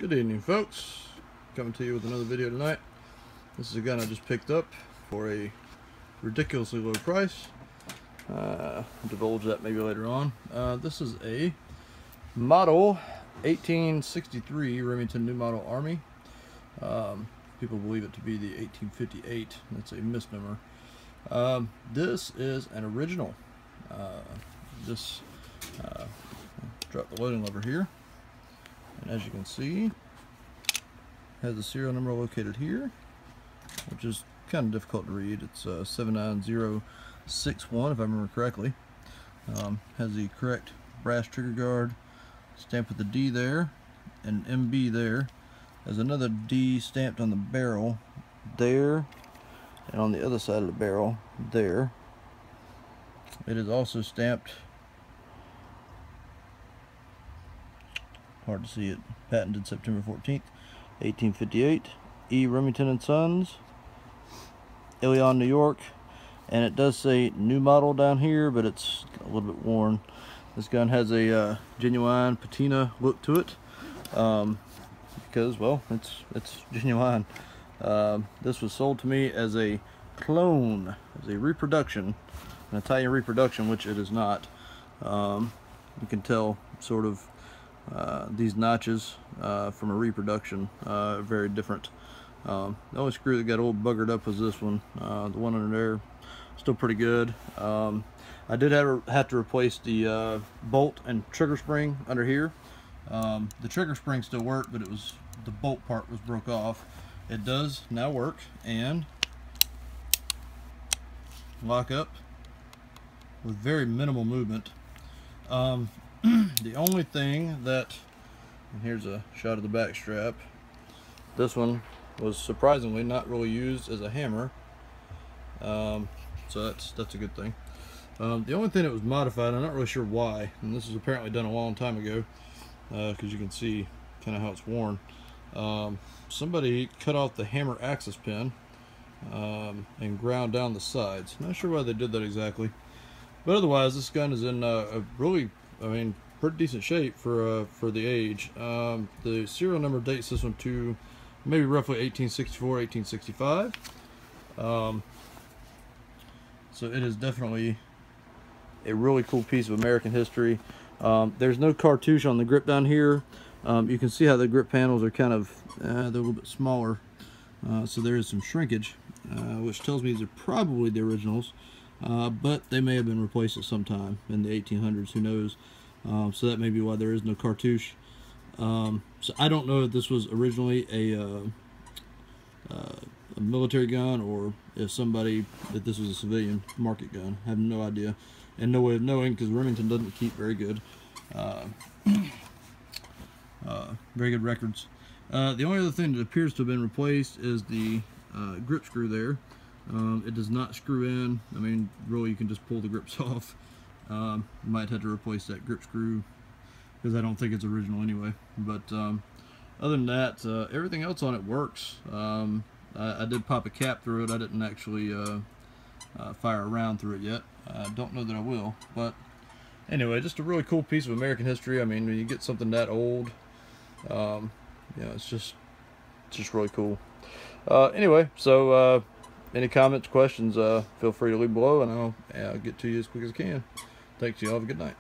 Good evening, folks. Coming to you with another video tonight. This is a gun I just picked up for a ridiculously low price. I'll divulge that maybe later on. This is a model 1863 Remington New Model Army. People believe it to be the 1858. That's a misnomer. This is an original. Drop the loading lever here. And as you can see, has the serial number located here, which is kind of difficult to read. It's 79061 if I remember correctly. Has the correct brass trigger guard, stamped with the D there, and MB there. There's another D stamped on the barrel there, and on the other side of the barrel there. It is also stamped, hard to see it, patented September 14th, 1858, E. Remington and Sons, Ilion, New York, and it does say new model down here, but it's a little bit worn. This gun has a genuine patina look to it, because, well, it's genuine. This was sold to me as a clone, as a reproduction, an Italian reproduction, which it is not. You can tell sort of these notches from a reproduction are very different. The only screw that got old buggered up was this one. The one under there, still pretty good. I did have to replace the bolt and trigger spring under here. The trigger spring still worked, but it was the bolt part was broke off. It does now work and lock up with very minimal movement. The only thing that, and here's a shot of the back strap, this one was surprisingly not really used as a hammer, so that's a good thing. The only thing that was modified, I'm not really sure why, and this was apparently done a long time ago, because you can see kind of how it's worn. Somebody cut off the hammer axis pin and ground down the sides. Not sure why they did that exactly, but otherwise this gun is in a really, I mean, pretty decent shape for the age. The serial number dates this one to maybe roughly 1864, 1865. So it is definitely a really cool piece of American history. There's no cartouche on the grip down here. You can see how the grip panels are kind of they're a little bit smaller, so there is some shrinkage, which tells me these are probably the originals. But they may have been replaced at some time in the 1800s, who knows. So that may be why there is no cartouche. So I don't know if this was originally a military gun, or if this was a civilian market gun. I have no idea, and no way of knowing, because Remington doesn't keep very good records. The only other thing that appears to have been replaced is the grip screw there. It does not screw in. I mean, really, you can just pull the grips off. Might have to replace that grip screw, because I don't think it's original anyway. But other than that, everything else on it works. I did pop a cap through it. I didn't actually fire a round through it yet. I don't know that I will. But anyway, just a really cool piece of American history. I mean, when you get something that old, it's just really cool. Anyway, so any comments, questions, feel free to leave below, and I'll get to you as quick as I can. Thanks, you all. Have a good night.